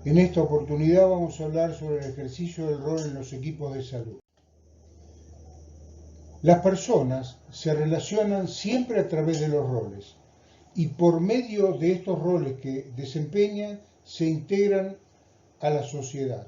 En esta oportunidad vamos a hablar sobre el ejercicio del rol en los equipos de salud. Las personas se relacionan siempre a través de los roles y por medio de estos roles que desempeñan se integran a la sociedad.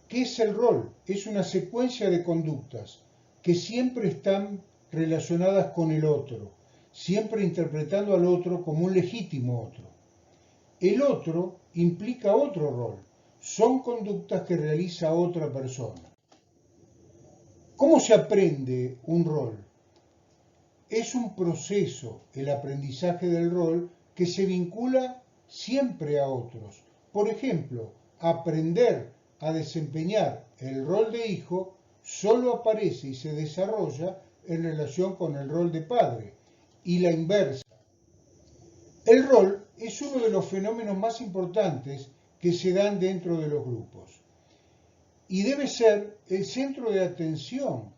¿Qué es el rol? Es una secuencia de conductas que siempre están relacionadas con el otro, siempre interpretando al otro como un legítimo otro. El otro implica otro rol, son conductas que realiza otra persona. ¿Cómo se aprende un rol? Es un proceso, el aprendizaje del rol, que se vincula siempre a otros. Por ejemplo, aprender a desempeñar el rol de hijo solo aparece y se desarrolla en relación con el rol de padre, y la inversa. El rol es uno de los fenómenos más importantes que se dan dentro de los grupos y debe ser el centro de atención,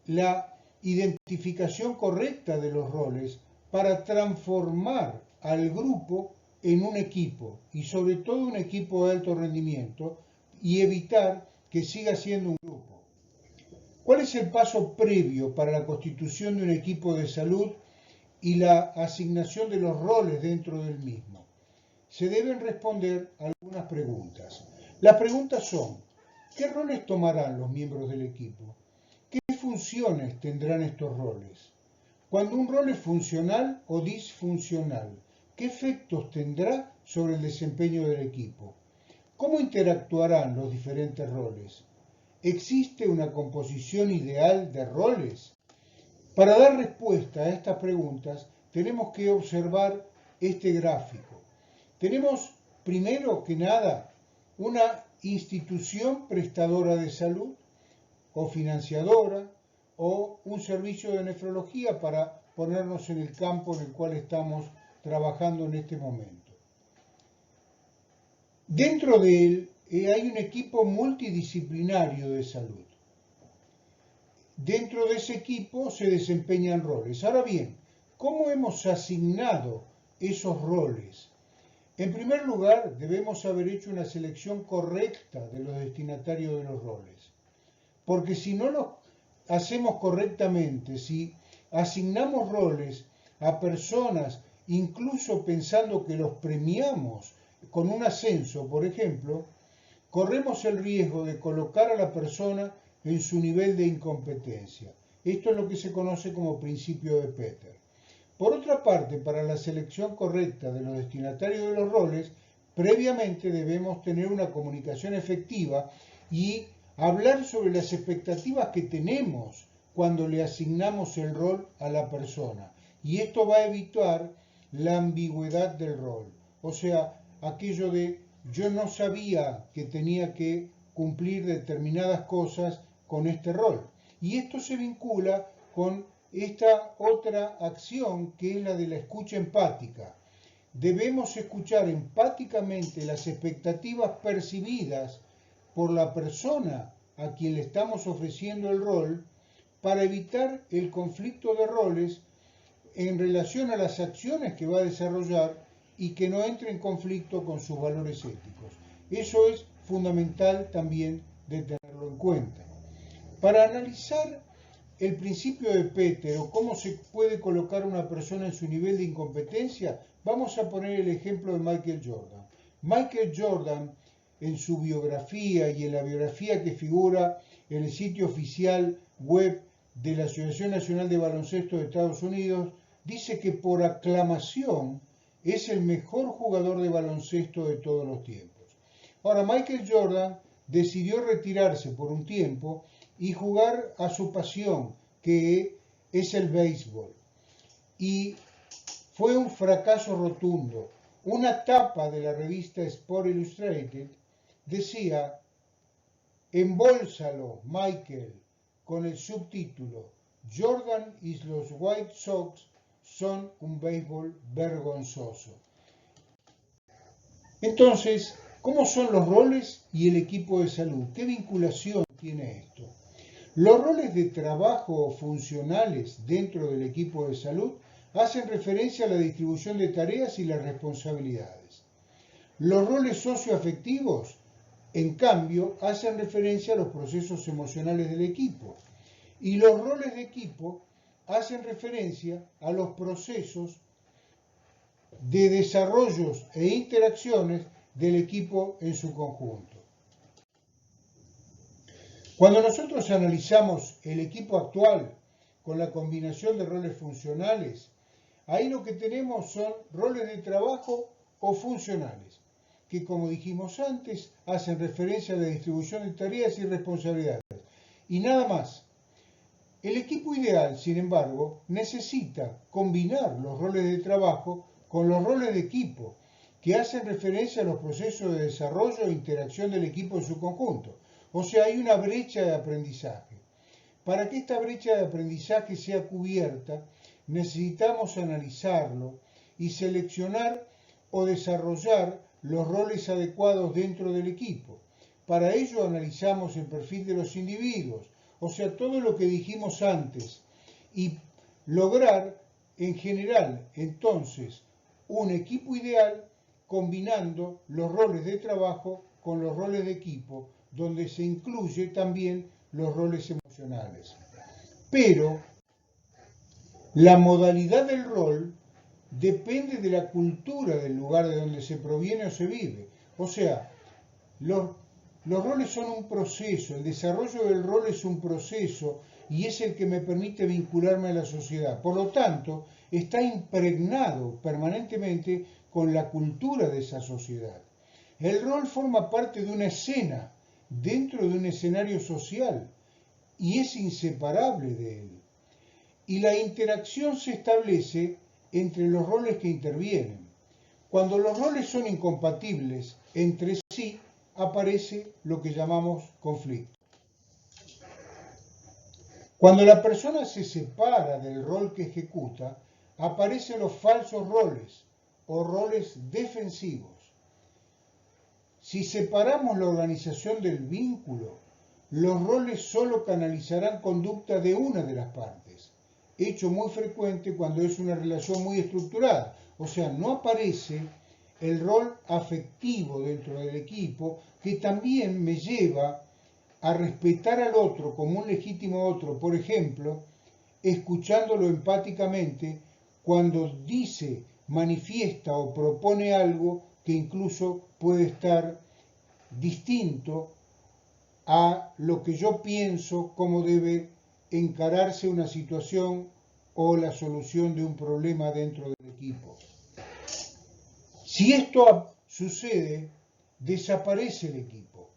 la identificación correcta de los roles para transformar al grupo en un equipo y sobre todo un equipo de alto rendimiento y evitar que siga siendo un grupo. ¿Cuál es el paso previo para la constitución de un equipo de salud y la asignación de los roles dentro del mismo? Se deben responder algunas preguntas. Las preguntas son: ¿qué roles tomarán los miembros del equipo? ¿Qué funciones tendrán estos roles? Cuando un rol es funcional o disfuncional, ¿qué efectos tendrá sobre el desempeño del equipo? ¿Cómo interactuarán los diferentes roles? ¿Existe una composición ideal de roles? Para dar respuesta a estas preguntas, tenemos que observar este gráfico. Tenemos, primero que nada, una institución prestadora de salud o financiadora o un servicio de nefrología para ponernos en el campo en el cual estamos trabajando en este momento. Dentro de él hay un equipo multidisciplinario de salud. Dentro de ese equipo se desempeñan roles. Ahora bien, ¿cómo hemos asignado esos roles? En primer lugar, debemos haber hecho una selección correcta de los destinatarios de los roles. Porque si no lo hacemos correctamente, si asignamos roles a personas, incluso pensando que los premiamos con un ascenso, por ejemplo, corremos el riesgo de colocar a la persona en su nivel de incompetencia. Esto es lo que se conoce como principio de Peter. Por otra parte, para la selección correcta de los destinatarios de los roles, previamente debemos tener una comunicación efectiva y hablar sobre las expectativas que tenemos cuando le asignamos el rol a la persona. Y esto va a evitar la ambigüedad del rol. O sea, aquello de yo no sabía que tenía que cumplir determinadas cosas con este rol. Y esto se vincula con esta otra acción que es la de la escucha empática. Debemos escuchar empáticamente las expectativas percibidas por la persona a quien le estamos ofreciendo el rol para evitar el conflicto de roles en relación a las acciones que va a desarrollar y que no entre en conflicto con sus valores éticos. Eso es fundamental también de tenerlo en cuenta. Para analizar el principio de Peter o cómo se puede colocar una persona en su nivel de incompetencia, vamos a poner el ejemplo de Michael Jordan. Michael Jordan, en su biografía y en la biografía que figura en el sitio oficial web de la Asociación Nacional de Baloncesto de Estados Unidos, dice que por aclamación es el mejor jugador de baloncesto de todos los tiempos. Ahora, Michael Jordan decidió retirarse por un tiempo y jugar a su pasión, que es el béisbol. Y fue un fracaso rotundo. Una tapa de la revista Sport Illustrated decía: embólsalo, Michael, con el subtítulo: Jordan y los White Sox son un béisbol vergonzoso. Entonces, ¿cómo son los roles y el equipo de salud? ¿Qué vinculación tiene esto? Los roles de trabajo funcionales dentro del equipo de salud hacen referencia a la distribución de tareas y las responsabilidades. Los roles socioafectivos, en cambio, hacen referencia a los procesos emocionales del equipo. Y los roles de equipo hacen referencia a los procesos de desarrollos e interacciones del equipo en su conjunto. Cuando nosotros analizamos el equipo actual con la combinación de roles funcionales, ahí lo que tenemos son roles de trabajo o funcionales, que como dijimos antes, hacen referencia a la distribución de tareas y responsabilidades. Y nada más. El equipo ideal, sin embargo, necesita combinar los roles de trabajo con los roles de equipo, que hacen referencia a los procesos de desarrollo e interacción del equipo en su conjunto. O sea, hay una brecha de aprendizaje. Para que esta brecha de aprendizaje sea cubierta, necesitamos analizarlo y seleccionar o desarrollar los roles adecuados dentro del equipo. Para ello analizamos el perfil de los individuos, o sea, todo lo que dijimos antes, y lograr en general entonces un equipo ideal combinando los roles de trabajo con los roles de equipo, donde se incluye también los roles emocionales. Pero la modalidad del rol depende de la cultura del lugar de donde se proviene o se vive. O sea, los roles son un proceso, el desarrollo del rol es un proceso y es el que me permite vincularme a la sociedad. Por lo tanto, está impregnado permanentemente con la cultura de esa sociedad. El rol forma parte de una escena dentro de un escenario social y es inseparable de él. Y la interacción se establece entre los roles que intervienen. Cuando los roles son incompatibles entre sí, aparece lo que llamamos conflicto. Cuando la persona se separa del rol que ejecuta, aparecen los falsos roles o roles defensivos. Si separamos la organización del vínculo, los roles solo canalizarán conducta de una de las partes, hecho muy frecuente cuando es una relación muy estructurada. O sea, no aparece el rol afectivo dentro del equipo, que también me lleva a respetar al otro como un legítimo otro, por ejemplo, escuchándolo empáticamente cuando dice, manifiesta o propone algo que incluso puede estar distinto a lo que yo pienso cómo debe encararse una situación o la solución de un problema dentro del equipo. Si esto sucede, desaparece el equipo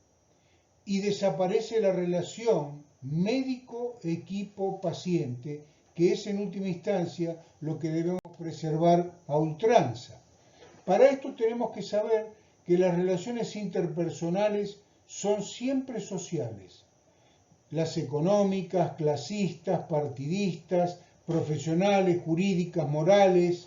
y desaparece la relación médico-equipo-paciente, que es en última instancia lo que debemos preservar a ultranza. Para esto tenemos que saber que las relaciones interpersonales son siempre sociales. Las económicas, clasistas, partidistas, profesionales, jurídicas, morales,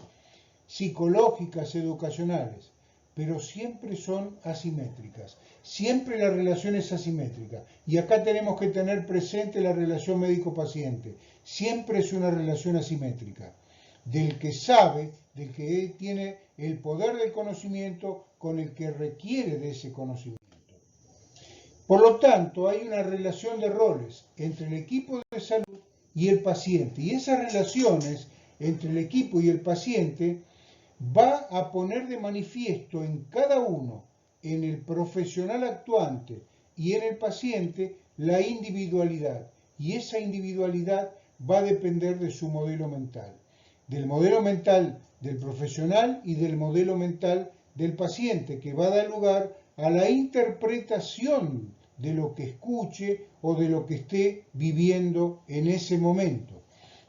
psicológicas, educacionales, pero siempre son asimétricas. Siempre la relación es asimétrica. Y acá tenemos que tener presente la relación médico-paciente. Siempre es una relación asimétrica. Del que sabe, del que tiene el poder del conocimiento con el que requiere de ese conocimiento. Por lo tanto, hay una relación de roles entre el equipo de salud y el paciente. Y esas relaciones entre el equipo y el paciente va a poner de manifiesto en cada uno, en el profesional actuante y en el paciente, la individualidad. Y esa individualidad va a depender de su modelo mental. Del modelo mental del profesional y del modelo mental del paciente, que va a dar lugar a la interpretación de lo que escuche o de lo que esté viviendo en ese momento.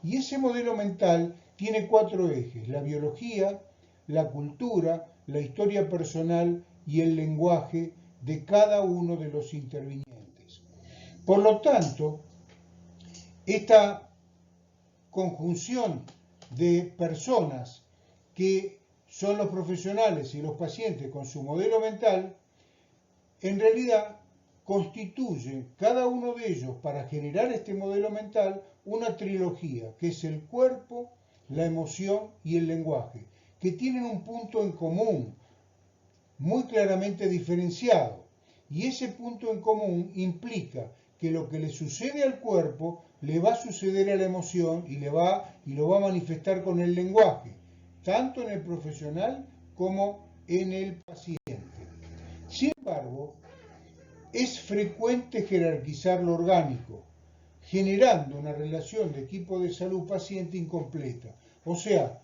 Y ese modelo mental tiene 4 ejes: la biología, la cultura, la historia personal y el lenguaje de cada uno de los intervinientes. Por lo tanto, esta conjunción de personas que son los profesionales y los pacientes con su modelo mental, en realidad constituye cada uno de ellos, para generar este modelo mental, una trilogía, que es el cuerpo, la emoción y el lenguaje, que tienen un punto en común. muy claramente diferenciado. Y ese punto en común implica que lo que le sucede al cuerpo le va a suceder a la emoción y lo va a manifestar con el lenguaje, tanto en el profesional como en el paciente. Sin embargo, es frecuente jerarquizar lo orgánico, generando una relación de equipo de salud-paciente incompleta. O sea,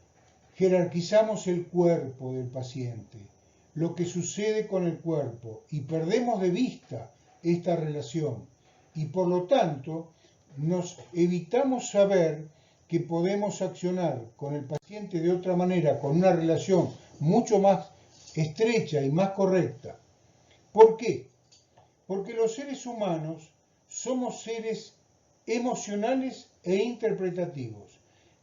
jerarquizamos el cuerpo del paciente, lo que sucede con el cuerpo, y perdemos de vista esta relación. Y por lo tanto, nos evitamos saber que podemos accionar con el paciente de otra manera, con una relación mucho más estrecha y más correcta. ¿Por qué? Porque los seres humanos somos seres emocionales e interpretativos,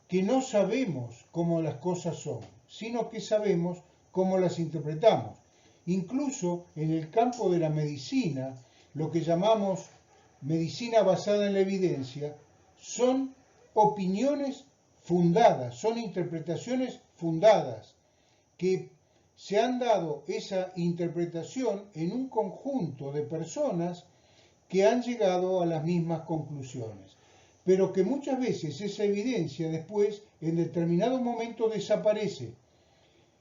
que no sabemos cómo las cosas son, sino que sabemos cómo las interpretamos. Incluso en el campo de la medicina, lo que llamamos medicina basada en la evidencia, son opiniones fundadas, son interpretaciones fundadas, que se han dado esa interpretación en un conjunto de personas que han llegado a las mismas conclusiones, pero que muchas veces esa evidencia después en determinado momento desaparece.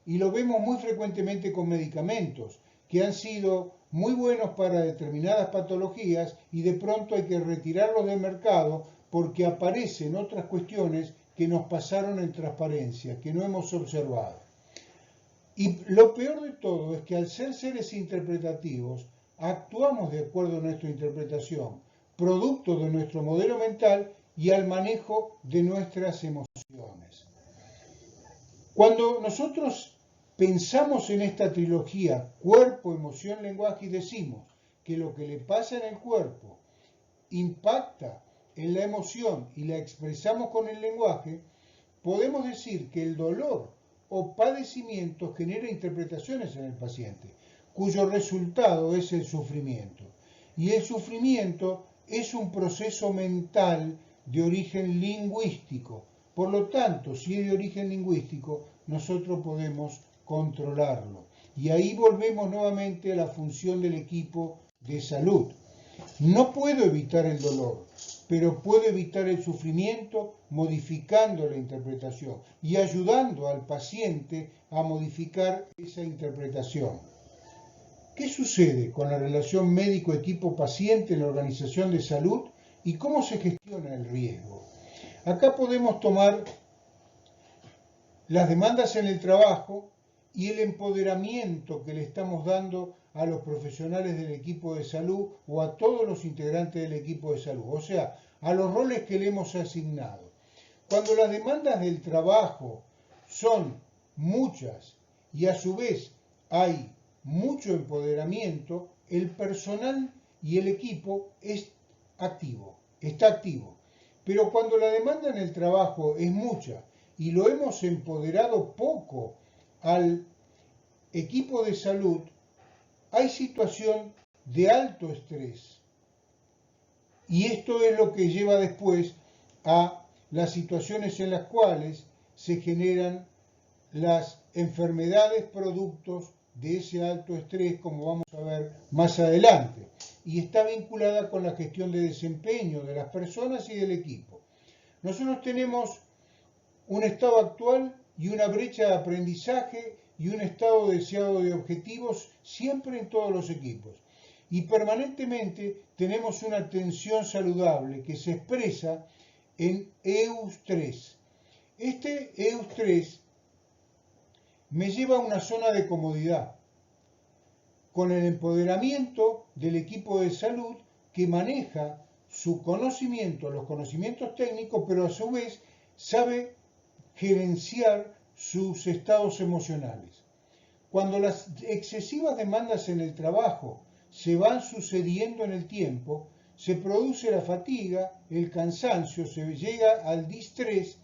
Y lo vemos muy frecuentemente con medicamentos que han sido muy buenos para determinadas patologías y de pronto hay que retirarlos del mercado porque aparecen otras cuestiones que nos pasaron en transparencia, que no hemos observado. Y lo peor de todo es que al ser seres interpretativos, actuamos de acuerdo a nuestra interpretación, producto de nuestro modelo mental y al manejo de nuestras emociones. Cuando nosotros pensamos en esta trilogía, cuerpo, emoción, lenguaje, y decimos que lo que le pasa en el cuerpo impacta en la emoción y la expresamos con el lenguaje, podemos decir que el dolor o padecimiento genera interpretaciones en el paciente, cuyo resultado es el sufrimiento. Y el sufrimiento es un proceso mental de origen lingüístico. Por lo tanto, si es de origen lingüístico, nosotros podemos controlarlo. Y ahí volvemos nuevamente a la función del equipo de salud. No puedo evitar el dolor, pero puedo evitar el sufrimiento modificando la interpretación y ayudando al paciente a modificar esa interpretación. ¿Qué sucede con la relación médico-equipo-paciente en la organización de salud y cómo se gestiona el riesgo? Acá podemos tomar las demandas en el trabajo y el empoderamiento que le estamos dando a los profesionales del equipo de salud o a todos los integrantes del equipo de salud, o sea, a los roles que le hemos asignado. Cuando las demandas del trabajo son muchas y a su vez hay mucho empoderamiento, el personal y el equipo está activo. Pero cuando la demanda en el trabajo es mucha y lo hemos empoderado poco al equipo de salud, hay situación de alto estrés. Y esto es lo que lleva después a las situaciones en las cuales se generan las enfermedades productos de ese alto estrés, como vamos a ver más adelante. Y está vinculada con la gestión de desempeño de las personas y del equipo. Nosotros tenemos un estado actual y una brecha de aprendizaje y un estado deseado de objetivos siempre en todos los equipos. Y permanentemente tenemos una tensión saludable que se expresa en EUS3. Este EUS3 me lleva a una zona de comodidad, con el empoderamiento del equipo de salud que maneja su conocimiento, los conocimientos técnicos, pero a su vez sabe gerenciar sus estados emocionales. Cuando las excesivas demandas en el trabajo se van sucediendo en el tiempo, se produce la fatiga, el cansancio, se llega al distrés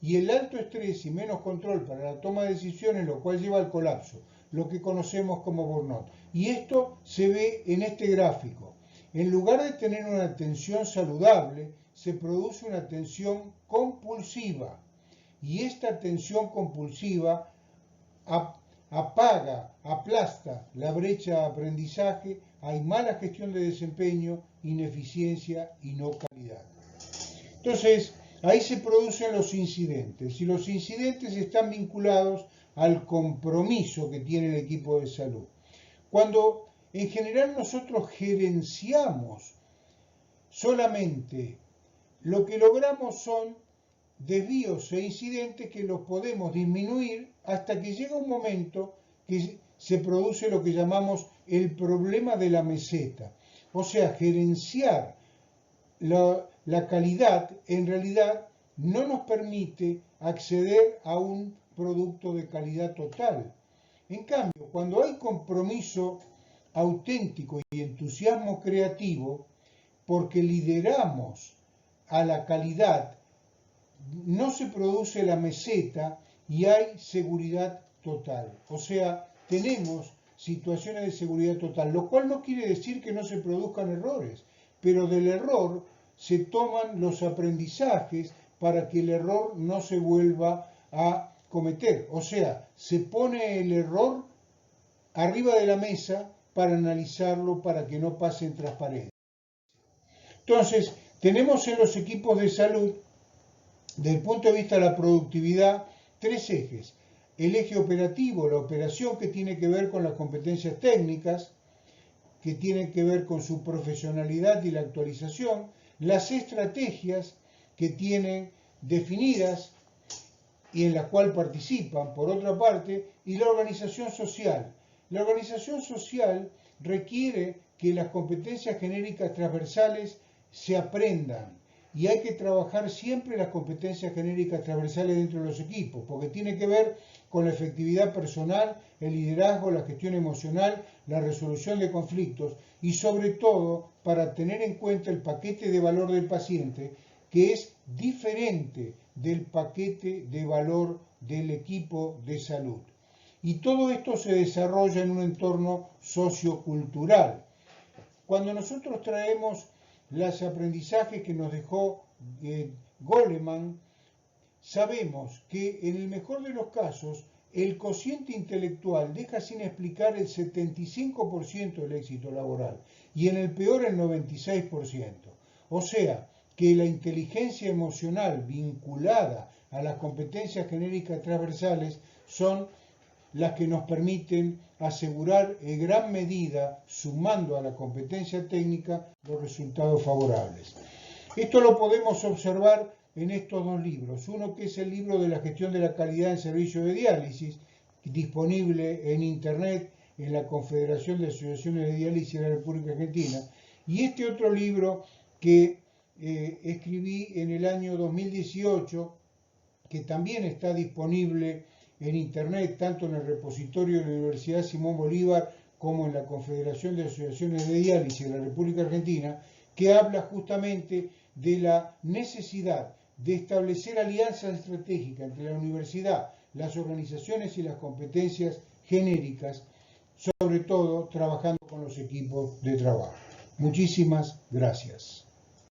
y el alto estrés y menos control para la toma de decisiones, lo cual lleva al colapso, lo que conocemos como burnout. Y esto se ve en este gráfico. En lugar de tener una tensión saludable, se produce una tensión compulsiva. Y esta tensión compulsiva apaga, aplasta la brecha de aprendizaje, hay mala gestión de desempeño, ineficiencia y no calidad. Entonces, ahí se producen los incidentes, y los incidentes están vinculados al compromiso que tiene el equipo de salud. Cuando en general nosotros gerenciamos solamente, lo que logramos son desvíos e incidentes que los podemos disminuir hasta que llega un momento que se produce lo que llamamos el problema de la meseta. O sea, gerenciar la calidad en realidad no nos permite acceder a un producto de calidad total. En cambio, cuando hay compromiso auténtico y entusiasmo creativo, porque lideramos a la calidad, no se produce la meseta y hay seguridad total. O sea, tenemos situaciones de seguridad total, lo cual no quiere decir que no se produzcan errores, pero del error se toman los aprendizajes para que el error no se vuelva a cometer. O sea, se pone el error arriba de la mesa para analizarlo, para que no pase en transparencia. Entonces, tenemos en los equipos de salud, desde el punto de vista de la productividad, tres ejes. El eje operativo, la operación, que tiene que ver con las competencias técnicas, que tienen que ver con su profesionalidad y la actualización. Las estrategias que tienen definidas y en las cuales participan, por otra parte, y la organización social. La organización social requiere que las competencias genéricas transversales se aprendan, y hay que trabajar siempre las competencias genéricas transversales dentro de los equipos, porque tiene que ver con la efectividad personal, el liderazgo, la gestión emocional, la resolución de conflictos y sobre todo para tener en cuenta el paquete de valor del paciente, que es diferente del paquete de valor del equipo de salud. Y todo esto se desarrolla en un entorno sociocultural. Cuando nosotros traemos los aprendizajes que nos dejó Goleman, sabemos que en el mejor de los casos el cociente intelectual deja sin explicar el 75% del éxito laboral y en el peor el 96%. O sea, que la inteligencia emocional vinculada a las competencias genéricas transversales son las que nos permiten asegurar en gran medida, sumando a la competencia técnica, los resultados favorables. Esto lo podemos observar en estos dos libros. Uno que es el libro de la gestión de la calidad en servicios de diálisis, disponible en Internet en la Confederación de Asociaciones de Diálisis de la República Argentina. Y este otro libro que escribí en el año 2018, que también está disponible en Internet, tanto en el repositorio de la Universidad Simón Bolívar como en la Confederación de Asociaciones de Diálisis de la República Argentina, que habla justamente de la necesidad de establecer alianzas estratégicas entre la universidad, las organizaciones y las competencias genéricas, sobre todo trabajando con los equipos de trabajo. Muchísimas gracias.